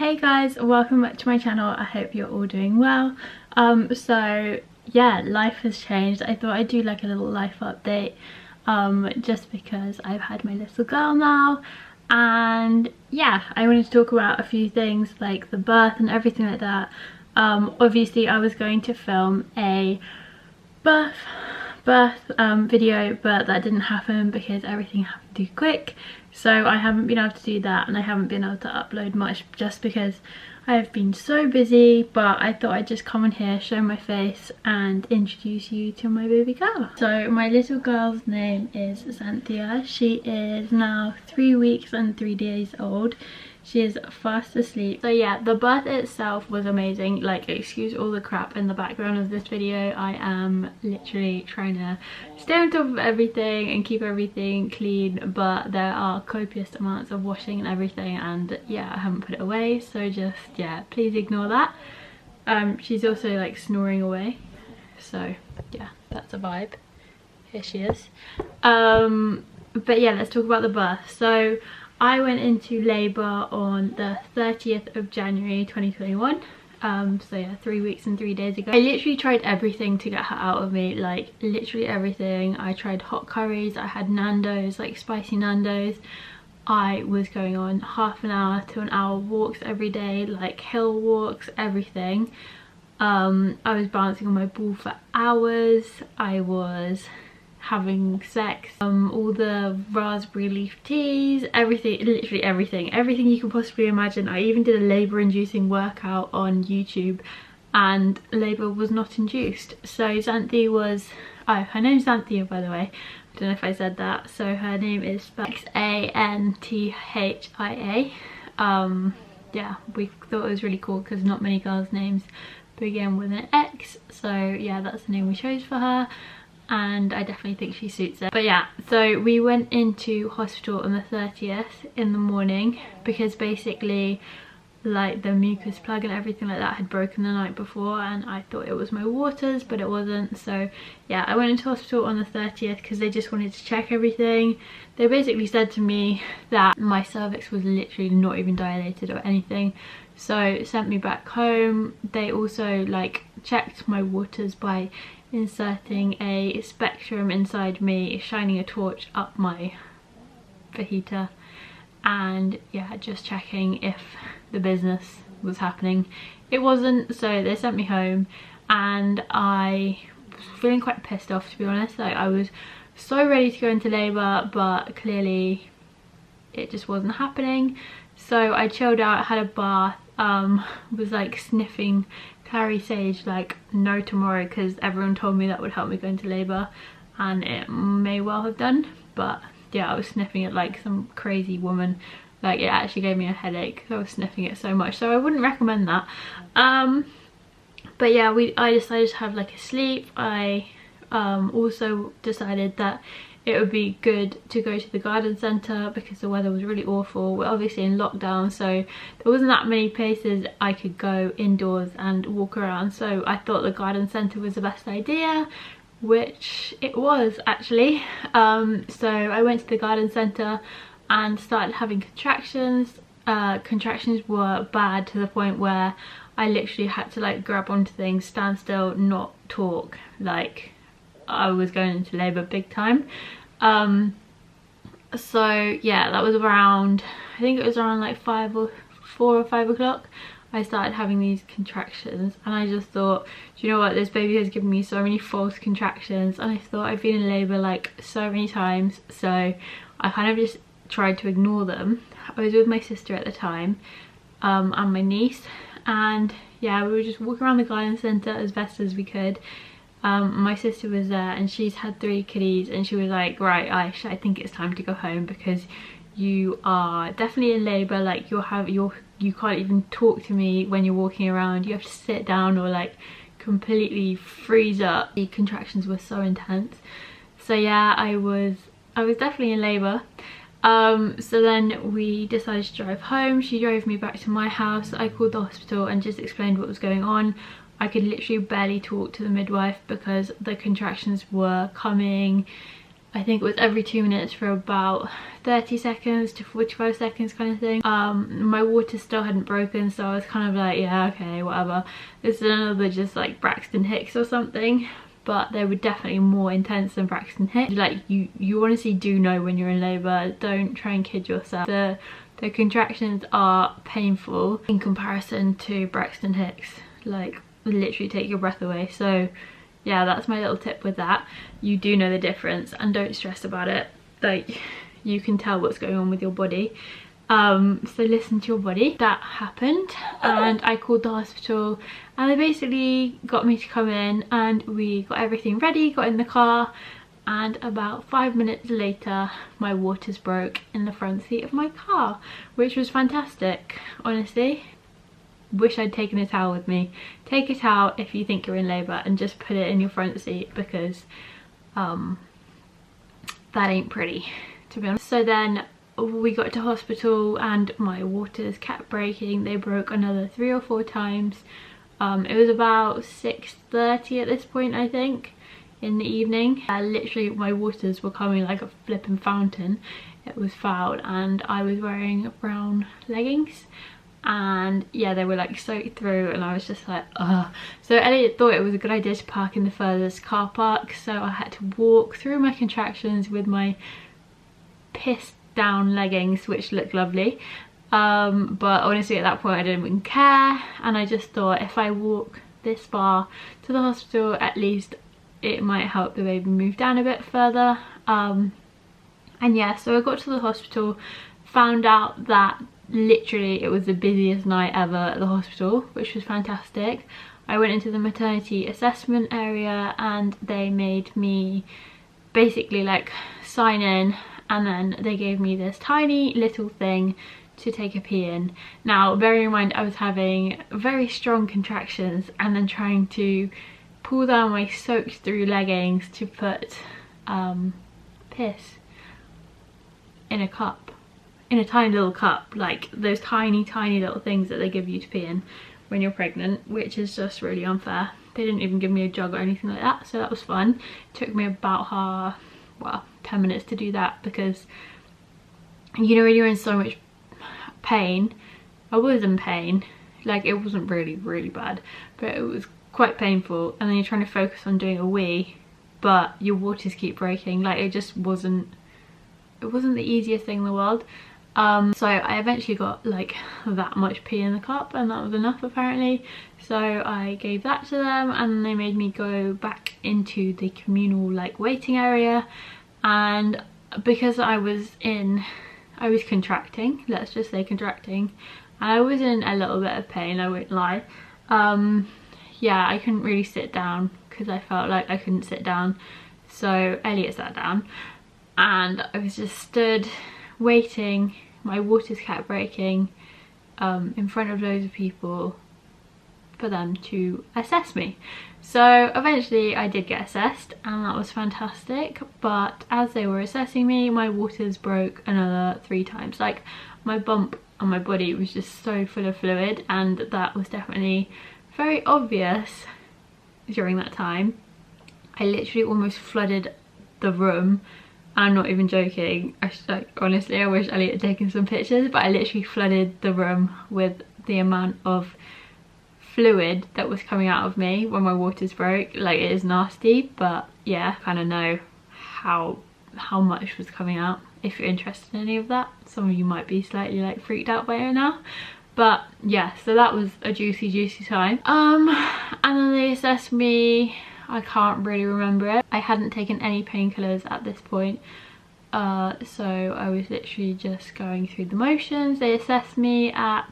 Hey guys, welcome back to my channel. I hope you're all doing well. So yeah, life has changed. I thought I'd do like a little life update just because I've had my little girl now, and yeah, I wanted to talk about a few things like the birth and everything like that. Obviously I was going to film a birth video, but that didn't happen because everything happened too quick, so I haven't been able to do that, and I haven't been able to upload much just because I've been so busy. But I thought I'd just come on here, show my face and introduce you to my baby girl. So my little girl's name is Xanthia. She is now 3 weeks and 3 days old. She is fast asleep. So yeah, the birth itself was amazing. Like, excuse all the crap in the background of this video. I am literally trying to stay on top of everything and keep everything clean, but there are copious amounts of washing and everything, and yeah, I haven't put it away, so just yeah, please ignore that. She's also like snoring away, so yeah, that's a vibe. Here she is. But yeah, let's talk about the birth. So I went into labour on the 30th of January 2021. So yeah, 3 weeks and 3 days ago. I literally tried everything to get her out of me, like literally everything. I tried hot curries, I had Nando's, like spicy Nando's. I was going on half an hour to an hour walks every day, like hill walks, everything. I was bouncing on my ball for hours. I was having sex, all the raspberry leaf teas, everything, literally everything you can possibly imagine. I even did a labour inducing workout on YouTube and labour was not induced. So Xanthia was, oh, her name's Xanthia, by the way, I don't know if I said that. So her name is Xanthia. Yeah, we thought it was really cool because not many girls' names begin with an X, so yeah, that's the name we chose for her, and I definitely think she suits it. But yeah, so we went into hospital on the 30th in the morning because basically like the mucus plug and everything like that had broken the night before, and I thought it was my waters, but it wasn't. So yeah, I went into hospital on the 30th because they just wanted to check everything. They basically said to me that my cervix was literally not even dilated or anything, so sent me back home. They also like checked my waters by inserting a spectrum inside me, shining a torch up my fajita, and yeah, just checking if the business was happening. It wasn't, so they sent me home, and I was feeling quite pissed off, to be honest. Like, I was so ready to go into labour, but clearly it just wasn't happening. So I chilled out, had a bath, was like sniffing clary sage like no tomorrow because everyone told me that would help me go into labour, and it may well have done. But yeah, I was sniffing it like some crazy woman. Like, it actually gave me a headache because I was sniffing it so much, so I wouldn't recommend that. But yeah, I decided to have like a sleep. I also decided that it would be good to go to the garden centre because the weather was really awful. We're obviously in lockdown, so there wasn't that many places I could go indoors and walk around, so I thought the garden centre was the best idea, which it was actually. So I went to the garden centre and started having contractions. Contractions were bad to the point where I literally had to like grab onto things, stand still, not talk, like I was going into labour big time. So yeah, that was around, I think it was around like 4 or 5 o'clock I started having these contractions, and I just thought, do you know what, this baby has given me so many false contractions, and I thought I've been in labour like so many times, so I kind of just tried to ignore them. I was with my sister at the time, and my niece, and yeah, we were just walking around the garden centre as best as we could. My sister was there, and she's had 3 kiddies, and she was like, right Aisha, I think it's time to go home because you are definitely in labour. Like, you can't even talk to me when you're walking around, you have to sit down or like completely freeze up. The contractions were so intense. So yeah, I was definitely in labour. So then we decided to drive home. She drove me back to my house. I called the hospital and just explained what was going on. I could literally barely talk to the midwife because the contractions were coming I think it was every 2 minutes for about 30 seconds to 45 seconds kind of thing. My water still hadn't broken, so I was kind of like, yeah, okay, whatever. This is another just like Braxton Hicks or something, but they were definitely more intense than Braxton Hicks. Like you honestly do know when you're in labour. Don't try and kid yourself. The contractions are painful in comparison to Braxton Hicks. Like literally take your breath away. So yeah, that's my little tip with that. You do know the difference and don't stress about it. Like you can tell what's going on with your body. So listen to your body. That happened and I called the hospital and they basically got me to come in and we got everything ready, got in the car, and about 5 minutes later my waters broke in the front seat of my car, which was fantastic, honestly. Wish I'd taken a towel with me. Take a towel if you think you're in labour and just put it in your front seat, because that ain't pretty, to be honest. So then we got to hospital and my waters kept breaking. They broke another 3 or 4 times. It was about 6:30 at this point, I think, in the evening. Literally my waters were coming like a flipping fountain. It was foul and I was wearing brown leggings. And yeah, they were like soaked through and I was just like, ugh. So Elliot thought it was a good idea to park in the furthest car park, so I had to walk through my contractions with my pissed down leggings, which looked lovely. But honestly at that point I didn't even care, and I just thought if I walk this far to the hospital, at least it might help the baby move down a bit further. And yeah, so I got to the hospital, found out that literally it was the busiest night ever at the hospital, which was fantastic. I went into the maternity assessment area and they made me basically like sign in, and then they gave me this tiny little thing to take a pee in. Now bearing in mind I was having very strong contractions and then trying to pull down my soaked through leggings to put piss in a cup. In a tiny little cup, like those tiny little things that they give you to pee in when you're pregnant, which is just really unfair. They didn't even give me a jug or anything like that, so that was fun. It took me about 10 minutes to do that, because you know when you're in so much pain, I was in pain, like it wasn't really bad, but it was quite painful, and then you're trying to focus on doing a wee but your waters keep breaking. Like it just wasn't the easiest thing in the world. So I eventually got like that much pee in the cup and that was enough apparently, so I gave that to them and they made me go back into the communal like waiting area. And because I was contracting, let's just say contracting, and I was in a little bit of pain, I won't lie. Yeah, I couldn't really sit down because I felt like I couldn't sit down, so Elliot sat down and I was just stood waiting. My waters kept breaking in front of loads of people for them to assess me. So eventually I did get assessed and that was fantastic, but as they were assessing me my waters broke another 3 times. Like my bump on my body was just so full of fluid, and that was definitely very obvious during that time. I literally almost flooded the room. I'm not even joking. Honestly, I wish Elliot had taken some pictures, but I literally flooded the room with the amount of fluid that was coming out of me when my waters broke. Like it is nasty, but yeah, kind of know how much was coming out. If you're interested in any of that, some of you might be slightly like freaked out by it now. But yeah, so that was a juicy time. And then they assessed me. I can't really remember it. I hadn't taken any painkillers at this point, so I was literally just going through the motions. They assessed me at,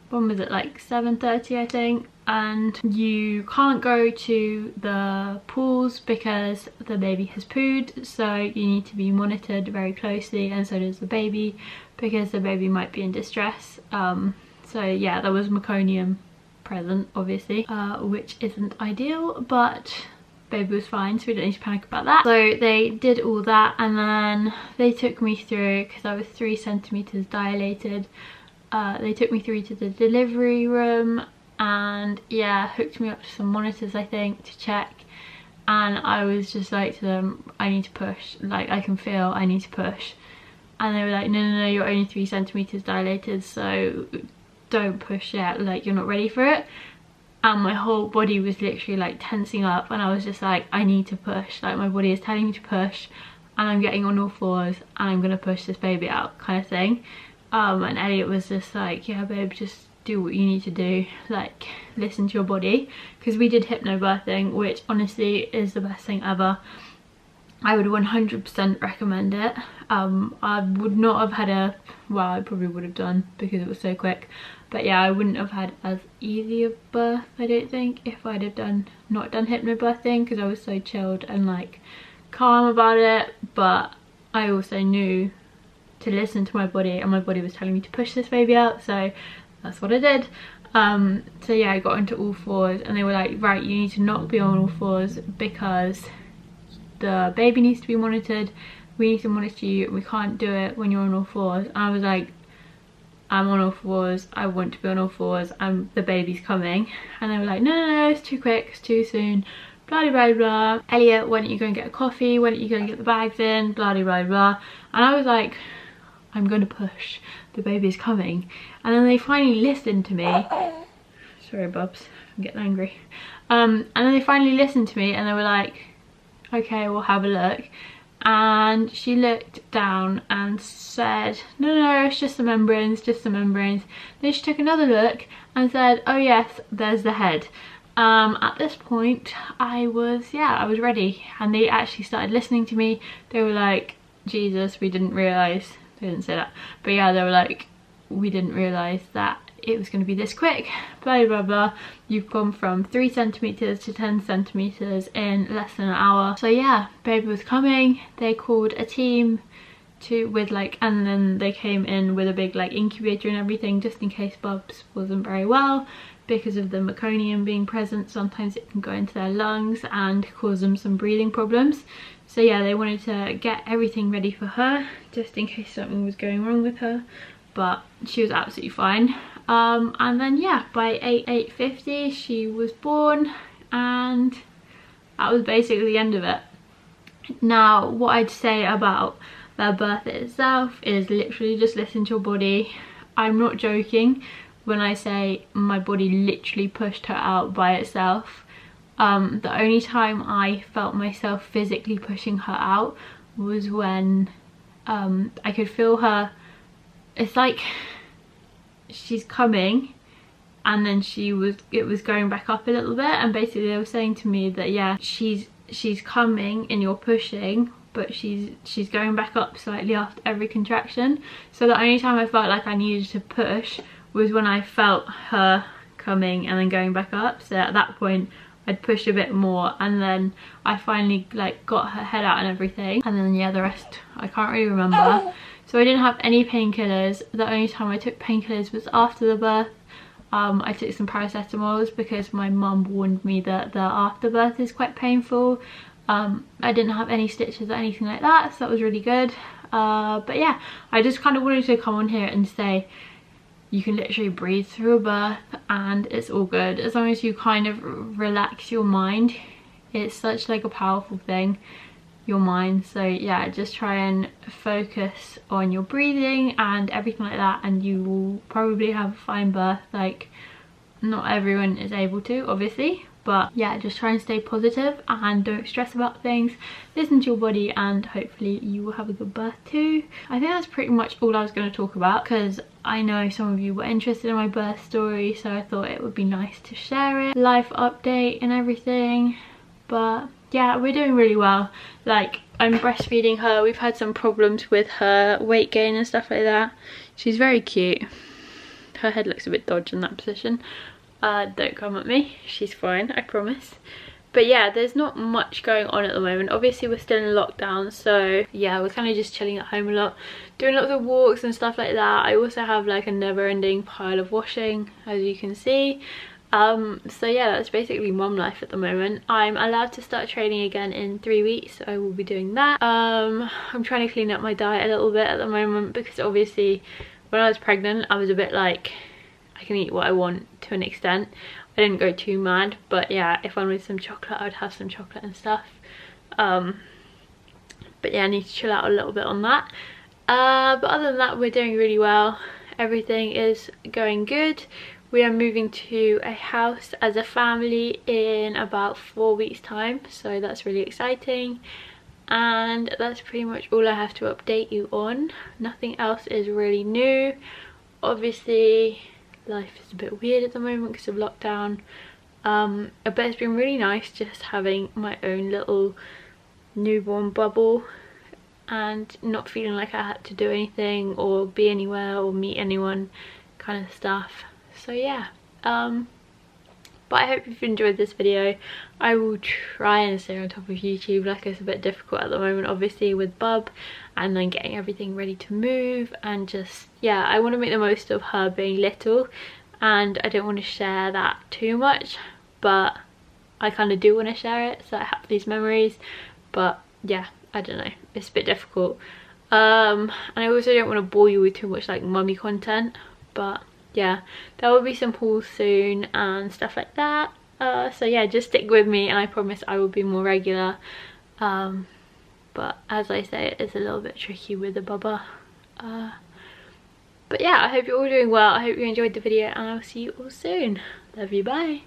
when was it, like 7:30 I think, and you can't go to the pools because the baby has pooed, so you need to be monitored very closely, and so does the baby because the baby might be in distress. So yeah, there was meconium present obviously, which isn't ideal, but baby was fine, so we don't need to panic about that. So they did all that and then they took me through, because I was 3 centimeters dilated, they took me through to the delivery room and yeah, hooked me up to some monitors I think to check, and I was just like to them, I need to push, like I can feel I need to push. And they were like, no, no, no, you're only 3 centimeters dilated, so don't push yet, like you're not ready for it. And my whole body was literally like tensing up, and I was just like, I need to push, like my body is telling me to push, and I'm getting on all fours and I'm gonna push this baby out, kind of thing. And Elliot was just like, yeah babe, just do what you need to do, like listen to your body, because we did hypnobirthing, which honestly is the best thing ever. I would 100% recommend it. I would not have had a, well, I probably would have done because it was so quick, but yeah, I wouldn't have had as easy a birth, I don't think, if I'd have not done hypnobirthing, because I was so chilled and like calm about it. But I also knew to listen to my body, and my body was telling me to push this baby out, so that's what I did. So yeah, I got into all fours, and they were like, right, you need to not be on all fours because the baby needs to be monitored, we need to monitor you, we can't do it when you're on all fours. And I was like, I'm on all fours, I want to be on all fours, and the baby's coming. And they were like, no, no, no, it's too quick, it's too soon, blah, blah, blah, blah. Elliot, why don't you go and get a coffee, why don't you go and get the bags in, blah, blah, blah, blah. And I was like, I'm going to push, the baby's coming. And then they finally listened to me. Sorry, Bubs, I'm getting angry. And then they finally listened to me, and they were like, okay, we'll have a look. And she looked down and said, no, no, no, it's just the membranes, just the membranes. Then she took another look and said, oh yes, there's the head. At this point, I was ready. And they actually started listening to me. They were like, Jesus, we didn't realise, they didn't say that, but yeah, they were like, we didn't realise that it was going to be this quick, blah blah blah. You've gone from 3 centimeters to 10 centimeters in less than an hour. So yeah, baby was coming. They called a team with like, and then they came in with a big like incubator and everything, just in case Bubs wasn't very well, because of the meconium being present. Sometimes it can go into their lungs and cause them some breathing problems. So yeah, they wanted to get everything ready for her, just in case something was going wrong with her, but she was absolutely fine. And then yeah, by 8:50 she was born, and that was basically the end of it. Now, what I'd say about the birth itself is literally just listen to your body. I'm not joking when I say my body literally pushed her out by itself. The only time I felt myself physically pushing her out was when I could feel her. It's like she's coming, and then it was going back up a little bit, and basically they were saying to me that yeah, she's coming and you're pushing, but she's going back up slightly after every contraction. So the only time I felt like I needed to push was when I felt her coming and then going back up. So at that point I'd push a bit more, and then I finally like got her head out and everything, and then yeah, the rest I can't really remember. So I didn't have any painkillers. The only time I took painkillers was after the birth. I took some paracetamols because my mum warned me that the afterbirth is quite painful. I didn't have any stitches or anything like that, so that was really good. But yeah, I just kind of wanted to come on here and say you can literally breathe through a birth and it's all good, as long as you kind of relax your mind. It's such like a powerful thing, your mind. So yeah, just try and focus on your breathing and everything like that, and you will probably have a fine birth. Like, not everyone is able to, obviously, but yeah, just try and stay positive and don't stress about things. Listen to your body, and hopefully you will have a good birth too. I think that's pretty much all I was going to talk about, because I know some of you were interested in my birth story, so I thought it would be nice to share it, life update and everything. But yeah, we're doing really well. Like, I'm breastfeeding her. We've had some problems with her weight gain and stuff like that. She's very cute. Her head looks a bit dodgy in that position. Don't come at me, she's fine, I promise. But yeah, there's not much going on at the moment. Obviously we're still in lockdown, so yeah, we're kind of just chilling at home a lot, doing lots of walks and stuff like that. I also have like a never-ending pile of washing, as you can see. So yeah, that's basically mum life at the moment. I'm allowed to start training again in 3 weeks, so I will be doing that. I'm trying to clean up my diet a little bit at the moment, because obviously when I was pregnant I was a bit like, I can eat what I want to an extent. I didn't go too mad, but yeah, if I wanted some chocolate, I'd have some chocolate and stuff. But yeah, I need to chill out a little bit on that. But other than that, we're doing really well. Everything is going good. We are moving to a house as a family in about 4 weeks time, so that's really exciting. And that's pretty much all I have to update you on. Nothing else is really new. Obviously life is a bit weird at the moment because of lockdown, but it's been really nice just having my own little newborn bubble and not feeling like I had to do anything or be anywhere or meet anyone kind of stuff. So yeah, but I hope you've enjoyed this video. I will try and stay on top of YouTube. Like, it's a bit difficult at the moment, obviously, with Bub and then getting everything ready to move, and just, yeah, I want to make the most of her being little, and I don't want to share that too much, but I kind of do want to share it so I have these memories. But yeah, I don't know, it's a bit difficult, and I also don't want to bore you with too much like mummy content, but yeah, there will be some hauls soon and stuff like that. So yeah, just stick with me and I promise I will be more regular. But as I say, it's a little bit tricky with the bubba. But yeah, I hope you're all doing well. I hope you enjoyed the video and I'll see you all soon. Love you, bye.